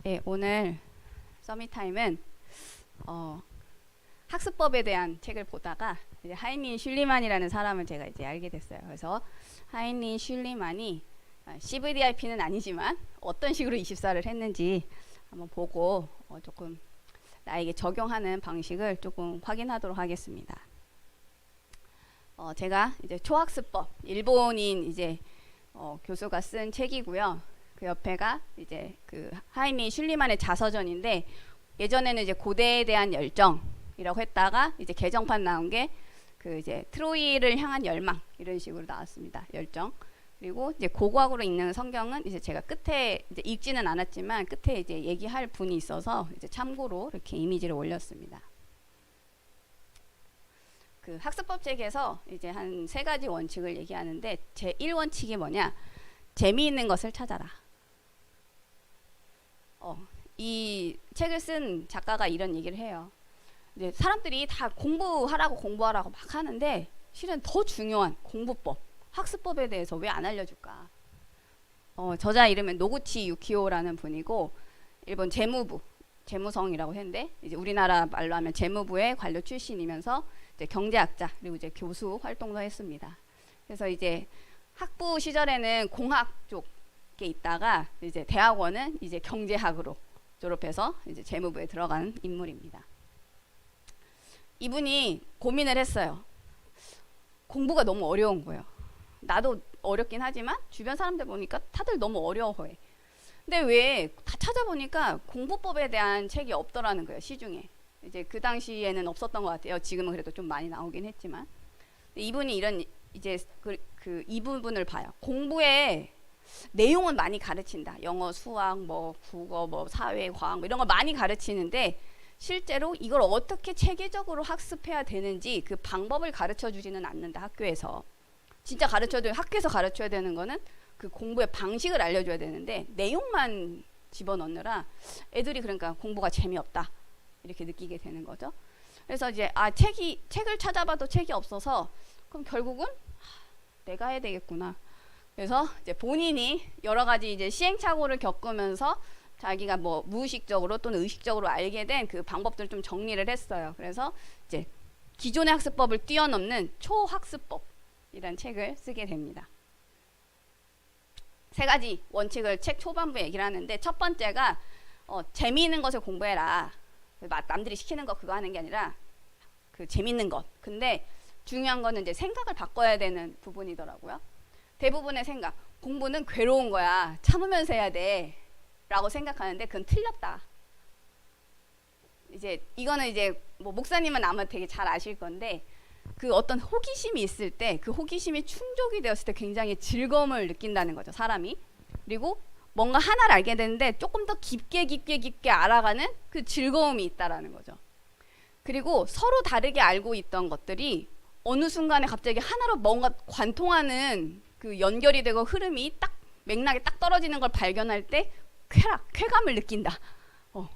네, 오늘 서밋타임은 학습법에 대한 책을 보다가 이제 하이닌 슐리만이라는 사람을 제가 이제 알게 됐어요. 그래서 하이닌 슐리만이 CVDIP는 아니지만 어떤 식으로 24를 했는지 한번 보고 조금 나에게 적용하는 방식을 조금 확인하도록 하겠습니다. 제가 이제 초학습법 일본인 이제 교수가 쓴 책이고요. 그 옆에가 이제 그 하이닌 슐리만의 자서전인데 예전에는 이제 고대에 대한 열정이라고 했다가 이제 개정판 나온 게 그 이제 트로이를 향한 열망 이런 식으로 나왔습니다. 열정. 그리고 이제 고고학으로 읽는 성경은 이제 제가 끝에 이제 읽지는 않았지만 끝에 이제 얘기할 분이 있어서 이제 참고로 이렇게 이미지를 올렸습니다. 그 학습법 책에서 이제 한 3가지 원칙을 얘기하는데 제 1원칙이 뭐냐? 재미있는 것을 찾아라. 이 책을 쓴 작가가 이런 얘기를 해요. 이제 사람들이 다 공부하라고 막 하는데 실은 더 중요한 공부법, 학습법에 대해서 왜 안 알려줄까? 저자 이름은 노구치 유키오라는 분이고 일본 재무성이라고 했는데 이제 우리나라 말로 하면 재무부의 관료 출신이면서 이제 경제학자 그리고 이제 교수 활동도 했습니다. 그래서 이제 학부 시절에는 공학 쪽에 있다가 이제 대학원은 이제 경제학으로 졸업해서 이제 재무부에 들어간 인물입니다. 이분이 고민을 했어요. 공부가 너무 어려운 거예요. 나도 어렵긴 하지만 주변 사람들 보니까 다들 너무 어려워해. 근데 왜 다 찾아보니까 공부법에 대한 책이 없더라는 거예요. 시중에. 이제 그 당시에는 없었던 것 같아요. 지금은 그래도 좀 많이 나오긴 했지만. 이분이 이런 이제 이 부분을 봐요. 공부에 내용은 많이 가르친다. 영어, 수학, 뭐 국어, 뭐 사회, 과학 뭐 이런 걸 많이 가르치는데 실제로 이걸 어떻게 체계적으로 학습해야 되는지 그 방법을 가르쳐 주지는 않는다. 학교에서. 진짜 학교에서 가르쳐야 되는 거는 그 공부의 방식을 알려줘야 되는데 내용만 집어넣느라 애들이 그러니까 공부가 재미없다. 이렇게 느끼게 되는 거죠. 그래서 이제 책을 찾아봐도 책이 없어서 그럼 결국은 내가 해야 되겠구나. 그래서 이제 본인이 여러 가지 이제 시행착오를 겪으면서 자기가 뭐 무의식적으로 또는 의식적으로 알게 된 그 방법들을 좀 정리를 했어요. 그래서 이제 기존의 학습법을 뛰어넘는 초학습법이라는 책을 쓰게 됩니다. 3가지 원칙을 책 초반부에 얘기를 하는데 첫 번째가 재미있는 것을 공부해라. 남들이 시키는 거 그거 하는 게 아니라 그 재밌는 것. 근데 중요한 거는 이제 생각을 바꿔야 되는 부분이더라고요. 대부분의 생각, 공부는 괴로운 거야. 참으면서 해야 돼. 라고 생각하는데 그건 틀렸다. 이제 이거는 이제 뭐 목사님은 아마 되게 잘 아실 건데 그 어떤 호기심이 있을 때 그 호기심이 충족이 되었을 때 굉장히 즐거움을 느낀다는 거죠. 사람이. 그리고 뭔가 하나를 알게 되는데 조금 더 깊게 알아가는 그 즐거움이 있다라는 거죠. 그리고 서로 다르게 알고 있던 것들이 어느 순간에 갑자기 하나로 뭔가 관통하는 그 연결이 되고 흐름이 딱 맥락이 딱 떨어지는 걸 발견할 때 쾌감을 느낀다. 와,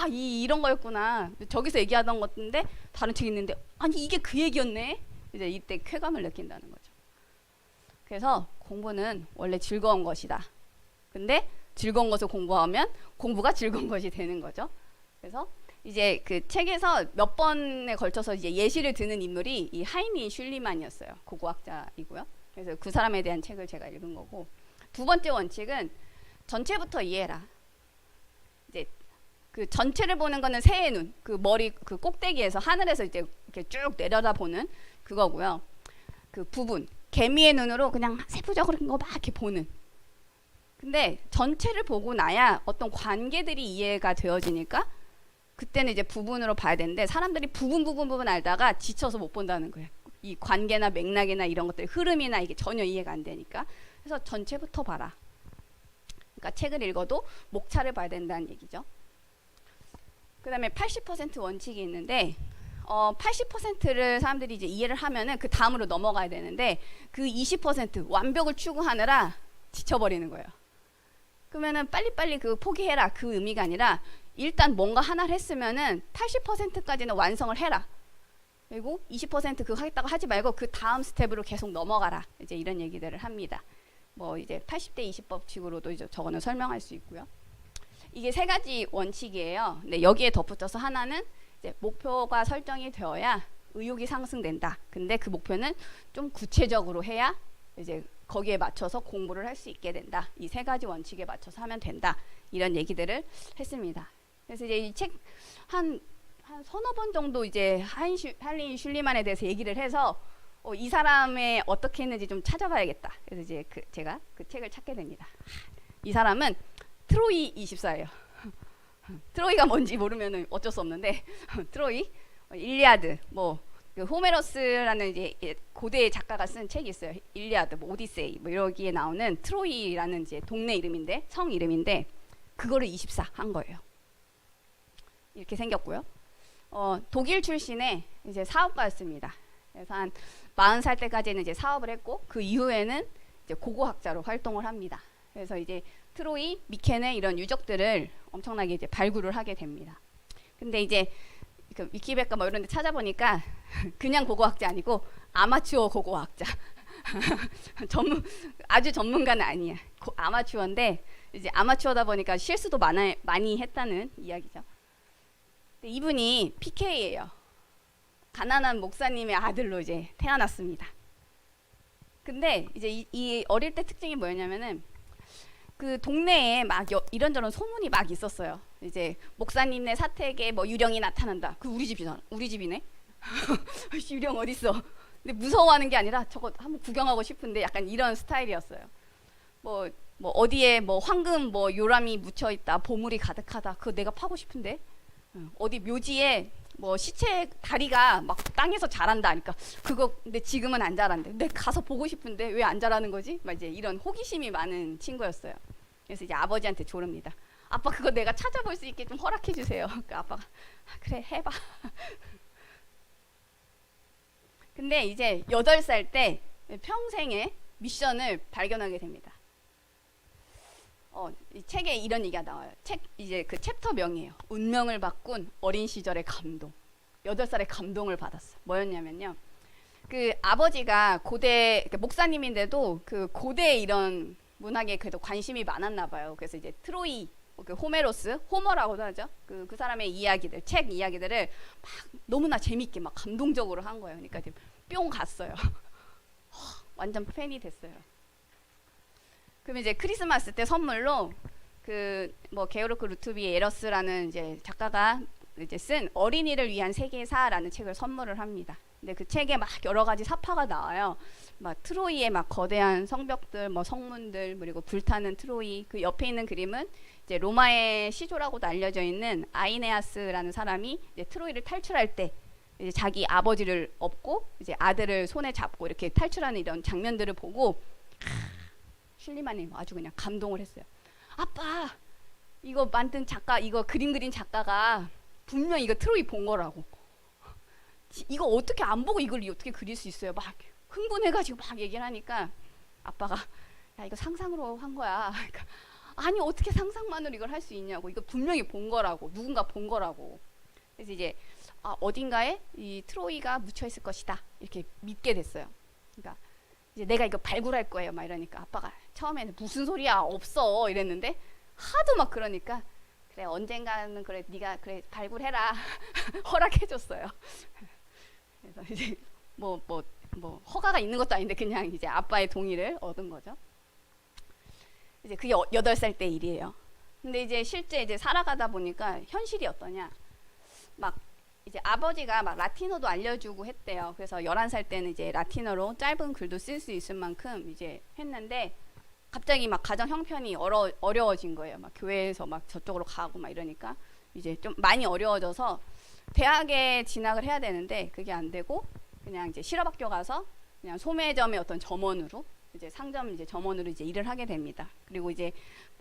이런 거였구나. 저기서 얘기하던 것인데 다른 책이 있는데 아니 이게 그 얘기였네. 이제 이때 쾌감을 느낀다는 거죠. 그래서 공부는 원래 즐거운 것이다. 근데 즐거운 것을 공부하면 공부가 즐거운 것이 되는 거죠. 그래서 이제 그 책에서 몇 번에 걸쳐서 이제 예시를 드는 인물이 이 하이닌 슐리만이었어요. 고고학자이고요. 그래서 그 사람에 대한 책을 제가 읽은 거고, 2번째 원칙은 전체부터 이해해라. 이제 그 전체를 보는 거는 새의 눈, 그 머리 그 꼭대기에서 하늘에서 이제 이렇게 쭉 내려다 보는 그거고요. 그 부분, 개미의 눈으로 그냥 세부적으로 거 막 이렇게 보는. 근데 전체를 보고 나야 어떤 관계들이 이해가 되어지니까 그때는 이제 부분으로 봐야 되는데 사람들이 부분 알다가 지쳐서 못 본다는 거예요. 이 관계나 맥락이나 이런 것들 흐름이나 이게 전혀 이해가 안 되니까. 그래서 전체부터 봐라. 그러니까 책을 읽어도 목차를 봐야 된다는 얘기죠. 그 다음에 80% 원칙이 있는데 80%를 사람들이 이제 이해를 하면은 그 다음으로 넘어가야 되는데 그 20% 완벽을 추구하느라 지쳐버리는 거예요. 그러면은 빨리빨리 그 포기해라 그 의미가 아니라 일단 뭔가 하나를 했으면은 80%까지는 완성을 해라. 그리고 20% 그거 하겠다고 하지 말고 그 다음 스텝으로 계속 넘어가라. 이제 이런 얘기들을 합니다. 뭐 이제 80대 20법칙으로도 이제 저거는 설명할 수 있고요. 이게 세 가지 원칙이에요. 근데 여기에 덧붙여서 하나는 이제 목표가 설정이 되어야 의욕이 상승된다. 근데 그 목표는 좀 구체적으로 해야 이제 거기에 맞춰서 공부를 할 수 있게 된다. 이 세 가지 원칙에 맞춰서 하면 된다. 이런 얘기들을 했습니다. 그래서 이제 이 책 한 서너 번 정도 이제 할린 슐리만에 대해서 얘기를 해서 이 사람의 어떻게 했는지 좀 찾아봐야겠다. 그래서 이제 제가 그 책을 찾게 됩니다. 이 사람은 트로이 24예요. 트로이가 뭔지 모르면 어쩔 수 없는데 트로이, 일리아드, 그 호메로스라는 이제 고대 작가가 쓴 책이 있어요. 일리아드, 오디세이, 여기에 나오는 트로이라는 이제 동네 이름인데 성 이름인데 그거를 24 한 거예요. 이렇게 생겼고요. 독일 출신의 이제 사업가였습니다. 그래서 한 40살 때까지는 이제 사업을 했고 그 이후에는 이제 고고학자로 활동을 합니다. 그래서 이제 트로이, 미케네 이런 유적들을 엄청나게 이제 발굴을 하게 됩니다. 근데 이제 그 위키백과 이런 데 찾아보니까 그냥 고고학자 아니고 아마추어 고고학자. 아주 전문가는 아니야. 아마추어인데 이제 아마추어다 보니까 실수도 많이 했다는 이야기죠. 근데 이분이 PK예요. 가난한 목사님의 아들로 이제 태어났습니다. 근데 이제 이 어릴 때 특징이 뭐였냐면은 그 동네에 막 이런저런 소문이 막 있었어요. 이제 목사님네 사택에 유령이 나타난다. 그 우리 집이잖아. 우리 집이네. 유령 어디 있어? 근데 무서워하는 게 아니라 저거 한번 구경하고 싶은데 약간 이런 스타일이었어요. 어디에 황금 요람이 묻혀 있다. 보물이 가득하다. 그거 내가 파고 싶은데. 어디 묘지에 시체 다리가 막 땅에서 자란다 하니까 그거 근데 지금은 안 자란대. 근데 가서 보고 싶은데 왜 안 자라는 거지? 막 이제 이런 호기심이 많은 친구였어요. 그래서 이제 아버지한테 조릅니다. 아빠 그거 내가 찾아볼 수 있게 좀 허락해 주세요. 그 아빠가 그래 해봐. 근데 이제 8살 때 평생의 미션을 발견하게 됩니다. 이 책에 이런 얘기가 나와요. 책 이제 그 챕터명이에요. 운명을 바꾼 어린 시절의 감동. 8살의 감동을 받았어. 뭐였냐면요. 그 아버지가 고대 목사님인데도 그 고대 이런 문학에 그래도 관심이 많았나 봐요. 그래서 이제 트로이, 그 호메로스, 호머라고도 하죠. 그 사람의 이야기들, 책 이야기들을 막 너무나 재밌게 막 감동적으로 한 거예요. 그러니까 이제 뿅 갔어요. 완전 팬이 됐어요. 그럼 이제 크리스마스 때 선물로 게오르크 루트비 에러스라는 이제 작가가 이제 쓴 어린이를 위한 세계사라는 책을 선물을 합니다. 근데 그 책에 막 여러 가지 사파가 나와요. 막 트로이의 막 거대한 성벽들, 성문들, 그리고 불타는 트로이. 그 옆에 있는 그림은 이제 로마의 시조라고도 알려져 있는 아이네아스라는 사람이 이제 트로이를 탈출할 때 이제 자기 아버지를 업고 이제 아들을 손에 잡고 이렇게 탈출하는 이런 장면들을 보고 슐리만이 아주 그냥 감동을 했어요. 아빠, 이거 만든 작가, 이거 그림 그린 작가가 분명 이거 트로이 본 거라고. 이거 어떻게 안 보고 이걸 어떻게 그릴 수 있어요? 막 흥분해가지고 막 얘기를 하니까 아빠가 야 이거 상상으로 한 거야. 그러니까 아니 어떻게 상상만으로 이걸 할 수 있냐고. 이거 분명히 본 거라고. 누군가 본 거라고. 그래서 이제 어딘가에 이 트로이가 묻혀 있을 것이다. 이렇게 믿게 됐어요. 그러니까 이제 내가 이거 발굴할 거예요. 막 이러니까 아빠가 처음에는 무슨 소리야 없어 이랬는데 하도 막 그러니까 그래 언젠가는 그래 네가 그래 발굴해라 허락해줬어요. 그래서 이제 허가가 있는 것도 아닌데 그냥 이제 아빠의 동의를 얻은 거죠. 이제 그게 8살 때 일이에요. 근데 이제 실제 이제 살아가다 보니까 현실이 어떠냐? 막 이제 아버지가 막 라틴어도 알려주고 했대요. 그래서 11살 때는 이제 라틴어로 짧은 글도 쓸 수 있을 만큼 이제 했는데 갑자기 막 가정 형편이 어려워진 거예요. 막 교회에서 막 저쪽으로 가고 막 이러니까 이제 좀 많이 어려워져서 대학에 진학을 해야 되는데 그게 안 되고 그냥 이제 실업학교 가서 그냥 소매점의 어떤 점원으로 이제 상점 이제 점원으로 이제 일을 하게 됩니다. 그리고 이제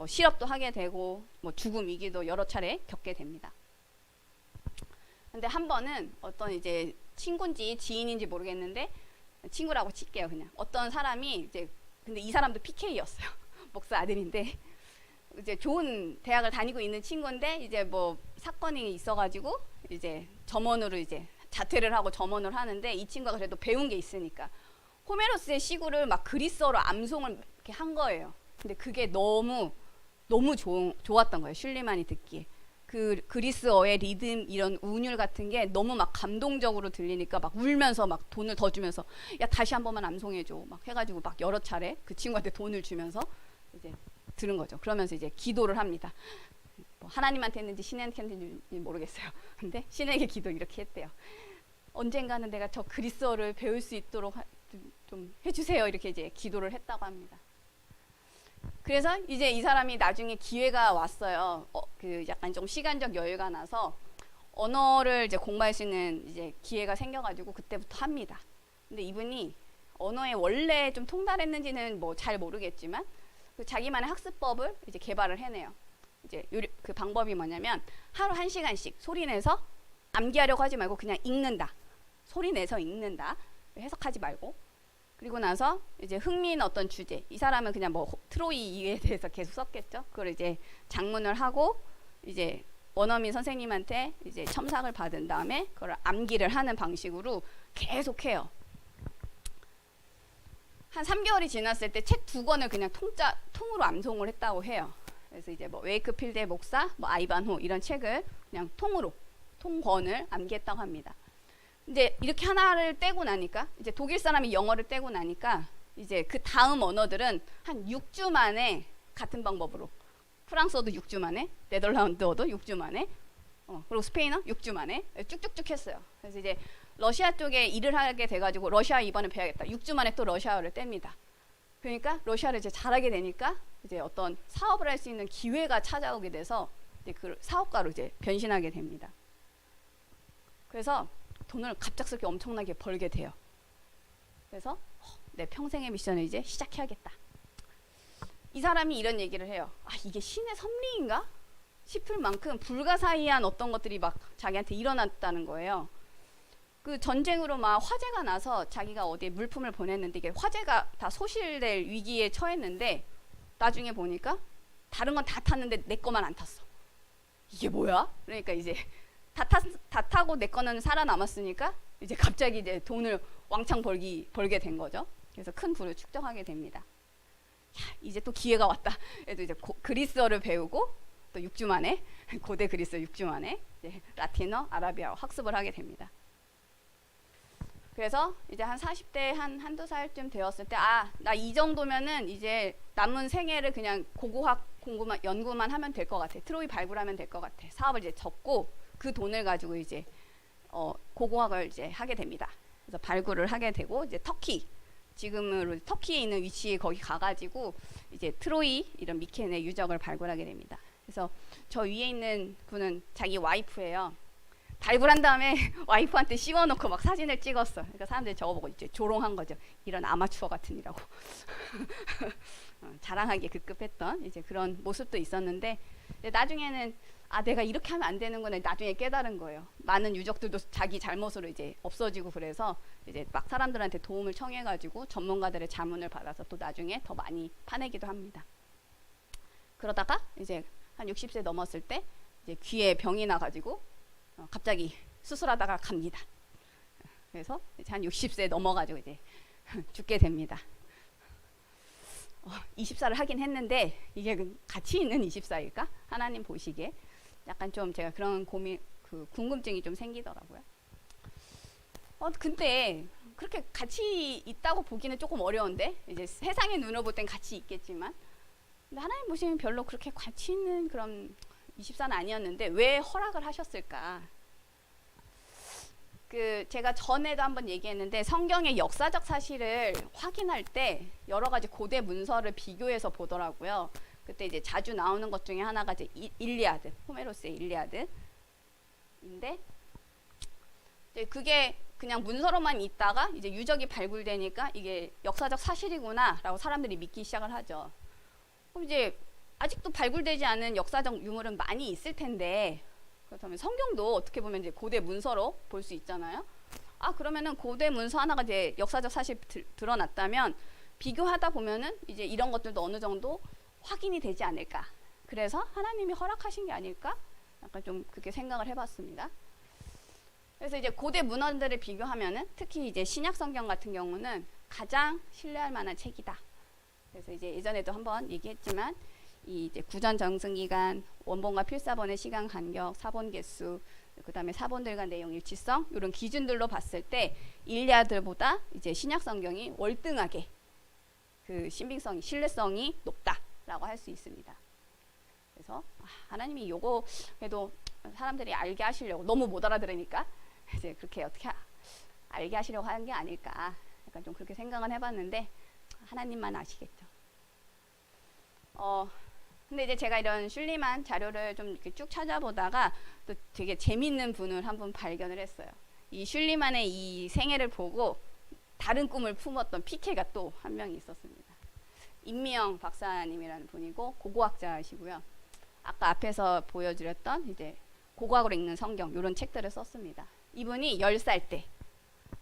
실업도 하게 되고 죽음 위기도 여러 차례 겪게 됩니다. 근데 한 번은 어떤 이제 친구인지 지인인지 모르겠는데 친구라고 칠게요. 그냥 어떤 사람이 이제 근데 이 사람도 PK였어요. 목사 아들인데 이제 좋은 대학을 다니고 있는 친구인데 이제 사건이 있어가지고 이제 점원으로 이제 자퇴를 하고 점원을 하는데 이 친구가 그래도 배운 게 있으니까 호메로스의 시구를 막 그리스어로 암송을 이렇게 한 거예요. 근데 그게 너무 너무 좋았던 거예요. 슐리만이 듣기에. 그 그리스어의 리듬 이런 운율 같은 게 너무 막 감동적으로 들리니까 막 울면서 막 돈을 더 주면서 야 다시 한 번만 암송해줘 막 해가지고 막 여러 차례 그 친구한테 돈을 주면서 이제 들은 거죠. 그러면서 이제 기도를 합니다. 뭐 하나님한테 했는지 신에게 했는지 모르겠어요. 근데 신에게 기도 이렇게 했대요. 언젠가는 내가 저 그리스어를 배울 수 있도록 좀 해주세요. 이렇게 이제 기도를 했다고 합니다. 그래서 이제 이 사람이 나중에 기회가 왔어요. 그 약간 좀 시간적 여유가 나서 언어를 이제 공부할 수 있는 이제 기회가 생겨가지고 그때부터 합니다. 근데 이분이 언어에 원래 좀 통달했는지는 뭐 잘 모르겠지만 그 자기만의 학습법을 이제 개발을 해내요. 이제 그 방법이 뭐냐면 하루 1시간씩 소리내서 암기하려고 하지 말고 그냥 읽는다. 소리내서 읽는다. 해석하지 말고. 그리고 나서 이제 흥미있는 어떤 주제, 이 사람은 그냥 뭐 트로이에 대해서 계속 썼겠죠. 그걸 이제 장문을 하고 이제 원어민 선생님한테 이제 첨삭을 받은 다음에 그걸 암기를 하는 방식으로 계속해요. 한 3개월이 지났을 때 책 2권을 그냥 통으로 암송을 했다고 해요. 그래서 이제 뭐 웨이크필드의 목사, 뭐 아이반호 이런 책을 그냥 통권을 암기했다고 합니다. 이제 이렇게 하나를 떼고 나니까 이제 독일 사람이 영어를 떼고 나니까 이제 그 다음 언어들은 한 6주 만에 같은 방법으로 프랑스어도 6주 만에 네덜란드어도 6주 만에 그리고 스페인어 6주 만에 쭉쭉쭉 했어요. 그래서 이제 러시아 쪽에 일을 하게 돼가지고 러시아 이번에 배워야겠다. 6주 만에 또 러시아어를 뗍니다. 그러니까 러시아를 이제 잘하게 되니까 이제 어떤 사업을 할 수 있는 기회가 찾아오게 돼서 이제 그 사업가로 이제 변신하게 됩니다. 그래서 돈을 갑작스럽게 엄청나게 벌게 돼요. 그래서 내 평생의 미션을 이제 시작해야겠다. 이 사람이 이런 얘기를 해요. 아, 이게 신의 섭리인가 싶을 만큼 불가사의한 어떤 것들이 막 자기한테 일어났다는 거예요. 그 전쟁으로 막 화재가 나서 자기가 어디에 물품을 보냈는데 이게 화재가 다 소실될 위기에 처했는데 나중에 보니까 다른 건 다 탔는데 내 거만 안 탔어. 이게 뭐야? 그러니까 이제 다 타고 내 거는 살아남았으니까 이제 갑자기 이제 돈을 왕창 벌게 된 거죠. 그래서 큰 부를 축적하게 됩니다. 야, 이제 또 기회가 왔다. 그래도 이제 그리스어를 배우고 또 6주 만에 고대 그리스어 6주 만에 이제 라틴어, 아라비아어 학습을 하게 됩니다. 그래서 이제 한 40대 한두 살쯤 되었을 때 나 이 정도면은 이제 남은 생애를 그냥 고고학 연구만 하면 될 것 같아. 트로이 발굴하면 될 것 같아. 사업을 이제 접고 그 돈을 가지고 이제 고고학을 이제 하게 됩니다. 그래서 발굴을 하게 되고 이제 지금으로 터키에 있는 위치에 거기 가가지고 이제 트로이 이런 미케네 유적을 발굴하게 됩니다. 그래서 저 위에 있는 분은 자기 와이프예요. 발굴한 다음에 와이프한테 씌워놓고 막 사진을 찍었어. 그러니까 사람들이 저거 보고 이제 조롱한 거죠. 이런 아마추어 같은 이라고. 자랑하기에 급급했던 이제 그런 모습도 있었는데 나중에는 내가 이렇게 하면 안 되는구나 나중에 깨달은 거예요. 많은 유적들도 자기 잘못으로 이제 없어지고 그래서 이제 막 사람들한테 도움을 청해가지고 전문가들의 자문을 받아서 또 나중에 더 많이 파내기도 합니다. 그러다가 이제 한 60세 넘었을 때 이제 귀에 병이 나가지고 갑자기 수술하다가 갑니다. 그래서 이제 한 60세 넘어가지고 이제 죽게 됩니다. 24를 하긴 했는데 이게 가치 있는 24일까? 하나님 보시기에 약간 좀 제가 그런 궁금증이 좀 생기더라고요. 근데 그렇게 가치 있다고 보기는 조금 어려운데 이제 세상의 눈으로 볼 땐 가치 있겠지만 근데 하나님 보시면 별로 그렇게 가치 있는 그런 24는 아니었는데 왜 허락을 하셨을까? 제가 전에도 한번 얘기했는데 성경의 역사적 사실을 확인할 때 여러 가지 고대 문서를 비교해서 보더라고요. 그때 이제 자주 나오는 것 중에 하나가 이제 일리아드, 호메로스의 일리아드인데 이제 그게 그냥 문서로만 있다가 이제 유적이 발굴되니까 이게 역사적 사실이구나라고 사람들이 믿기 시작을 하죠. 그럼 이제 아직도 발굴되지 않은 역사적 유물은 많이 있을 텐데 그렇다면 성경도 어떻게 보면 이제 고대 문서로 볼 수 있잖아요. 그러면은 고대 문서 하나가 이제 역사적 사실 드러났다면 비교하다 보면은 이제 이런 것들도 어느 정도 확인이 되지 않을까. 그래서 하나님이 허락하신 게 아닐까? 약간 좀 그렇게 생각을 해봤습니다. 그래서 이제 고대 문헌들을 비교하면은 특히 이제 신약 성경 같은 경우는 가장 신뢰할 만한 책이다. 그래서 이제 예전에도 한번 얘기했지만 이 이제 구전 정승 기간, 원본과 필사본의 시간 간격, 사본 개수, 그다음에 사본들 간 내용 일치성 이런 기준들로 봤을 때 일리아드보다 이제 신약 성경이 월등하게 그 신빙성이 신뢰성이 높다라고 할 수 있습니다. 그래서 하나님이 요거 그래도 사람들이 알게 하시려고 너무 못 알아들으니까 이제 그렇게 어떻게 알게 하시려고 하는 게 아닐까 약간 좀 그렇게 생각은 해봤는데 하나님만 아시겠죠. 근데 이제 제가 이런 슐리만 자료를 좀 이렇게 쭉 찾아보다가 또 되게 재밌는 분을 한 분 발견을 했어요. 이 슐리만의 이 생애를 보고 다른 꿈을 품었던 피케가 또 한 명이 있었습니다. 임미영 박사님이라는 분이고 고고학자이시고요. 아까 앞에서 보여드렸던 이제 고고학으로 읽는 성경 이런 책들을 썼습니다. 이분이 10살 때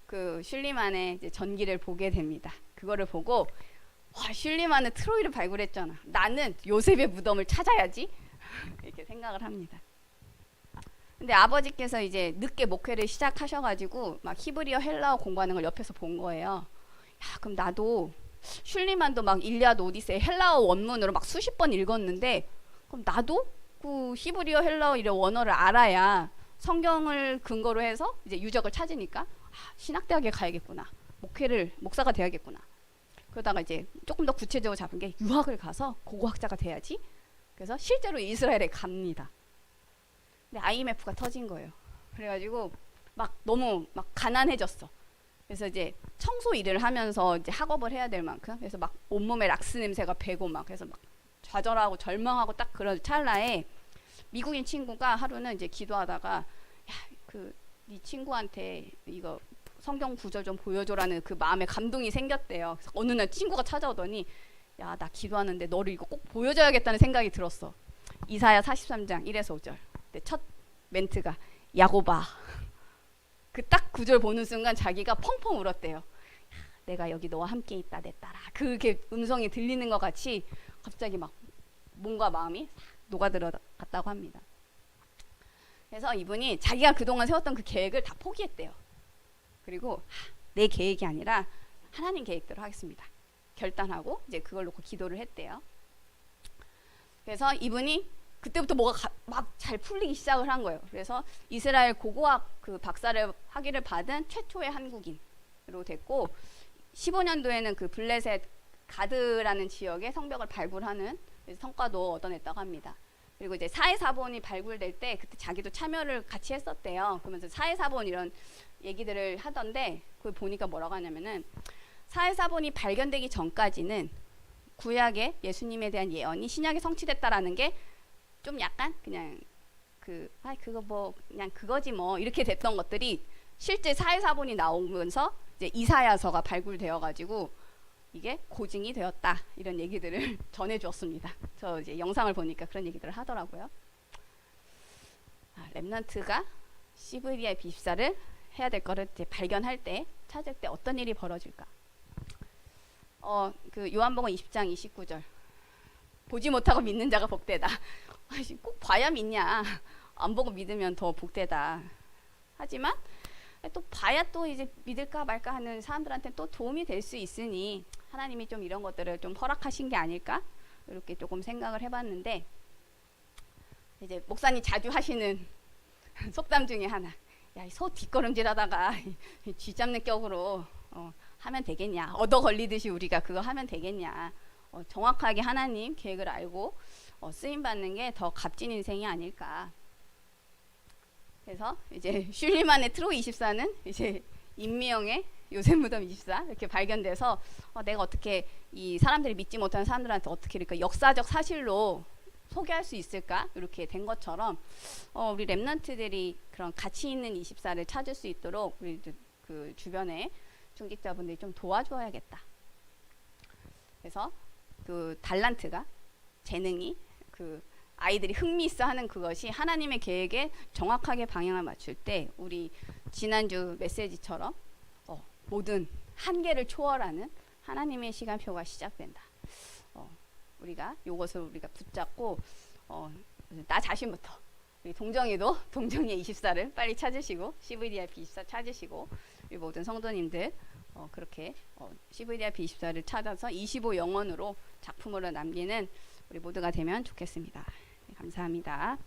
그 슐리만의 이제 전기를 보게 됩니다. 그거를 보고 와, 슐리만은 트로이를 발굴했잖아. 나는 요셉의 무덤을 찾아야지. 이렇게 생각을 합니다. 근데 아버지께서 이제 늦게 목회를 시작하셔가지고 막 히브리어 헬라어 공부하는 걸 옆에서 본 거예요. 야, 그럼 나도 슐리만도 막 일리아드 오디세이 헬라어 원문으로 막 수십 번 읽었는데 그럼 나도 그 히브리어 헬라어 이런 원어를 알아야 성경을 근거로 해서 이제 유적을 찾으니까 신학대학에 가야겠구나. 목사가 돼야겠구나. 그러다가 이제 조금 더 구체적으로 잡은 게 유학을 가서 고고학자가 돼야지. 그래서 실제로 이스라엘에 갑니다. 근데 IMF가 터진 거예요. 그래가지고 막 너무 막 가난해졌어. 그래서 이제 청소 일을 하면서 이제 학업을 해야 될 만큼 그래서 막 온몸에 락스 냄새가 배고 막 그래서 막 좌절하고 절망하고 딱 그런 찰나에 미국인 친구가 하루는 이제 기도하다가 야, 네 친구한테 이거 성경 구절 좀 보여줘라는 그 마음에 감동이 생겼대요. 그래서 어느 날 친구가 찾아오더니 야, 나 기도하는데 너를 이거 꼭 보여줘야겠다는 생각이 들었어. 이사야 43장 1에서 5절. 첫 멘트가 야고바. 그 딱 구절 보는 순간 자기가 펑펑 울었대요. 내가 여기 너와 함께 있다 내 딸아. 그게 음성이 들리는 것 같이 갑자기 막 몸과 마음이 녹아들어갔다고 합니다. 그래서 이분이 자기가 그동안 세웠던 그 계획을 다 포기했대요. 그리고 내 계획이 아니라 하나님 계획대로 하겠습니다. 결단하고 이제 그걸 놓고 기도를 했대요. 그래서 이분이 그때부터 뭐가 막 잘 풀리기 시작을 한 거예요. 그래서 이스라엘 고고학 그 박사를 학위를 받은 최초의 한국인으로 됐고 15년도에는 그 블레셋 가드라는 지역의 성벽을 발굴하는 성과도 얻어냈다고 합니다. 그리고 이제 사회사본이 발굴될 때 그때 자기도 참여를 같이 했었대요. 그러면서 사회사본 이런 얘기들을 하던데 그걸 보니까 뭐라고 하냐면은 사회사본이 발견되기 전까지는 구약의 예수님에 대한 예언이 신약에 성취됐다라는 게 좀 약간 그냥 그거 뭐 그냥 그거지 뭐 이렇게 됐던 것들이 실제 사회사본이 나오면서 이제 이사야서가 발굴되어 가지고 이게 고증이 되었다 이런 얘기들을 전해주었습니다. 저 이제 영상을 보니까 그런 얘기들을 하더라고요. 렘넌트가 CVDI B14를 해야 될 거를 이제 발견할 때 찾을 때 어떤 일이 벌어질까? 그 요한복음 20장 29절 보지 못하고 믿는 자가 복되다. 꼭 봐야 믿냐? 안 보고 믿으면 더 복되다. 하지만 또 봐야 또 이제 믿을까 말까 하는 사람들한테 또 도움이 될 수 있으니 하나님이 좀 이런 것들을 좀 허락하신 게 아닐까? 이렇게 조금 생각을 해봤는데 이제 목사님 자주 하시는 속담 중에 하나. 야, 소 뒷걸음질하다가 쥐 잡는 격으로 하면 되겠냐? 얻어 걸리듯이 우리가 그거 하면 되겠냐? 정확하게 하나님 계획을 알고 쓰임 받는 게 더 값진 인생이 아닐까. 그래서 이제 슐리만의 트로이 24는 이제 임미영의 요셉 무덤 24 이렇게 발견돼서 내가 어떻게 이 사람들이 믿지 못하는 사람들한테 어떻게 이렇게 역사적 사실로 소개할 수 있을까 이렇게 된 것처럼 우리 렘넌트들이 그런 가치 있는 24를 찾을 수 있도록 우리 그 주변에 중직자분들이 좀 도와줘야겠다. 그래서 그 달란트가 재능이 그 아이들이 흥미있어하는 그것이 하나님의 계획에 정확하게 방향을 맞출 때 우리 지난주 메시지처럼 모든 한계를 초월하는 하나님의 시간표가 시작된다. 우리가 이것을 우리가 붙잡고 나 자신부터 우리 동정이도 동정이의 24를 빨리 찾으시고 CVDI B24 찾으시고 우리 모든 성도님들 그렇게 CVDI B24를 찾아서 25 영원으로 작품으로 남기는 우리 모두가 되면 좋겠습니다. 네, 감사합니다.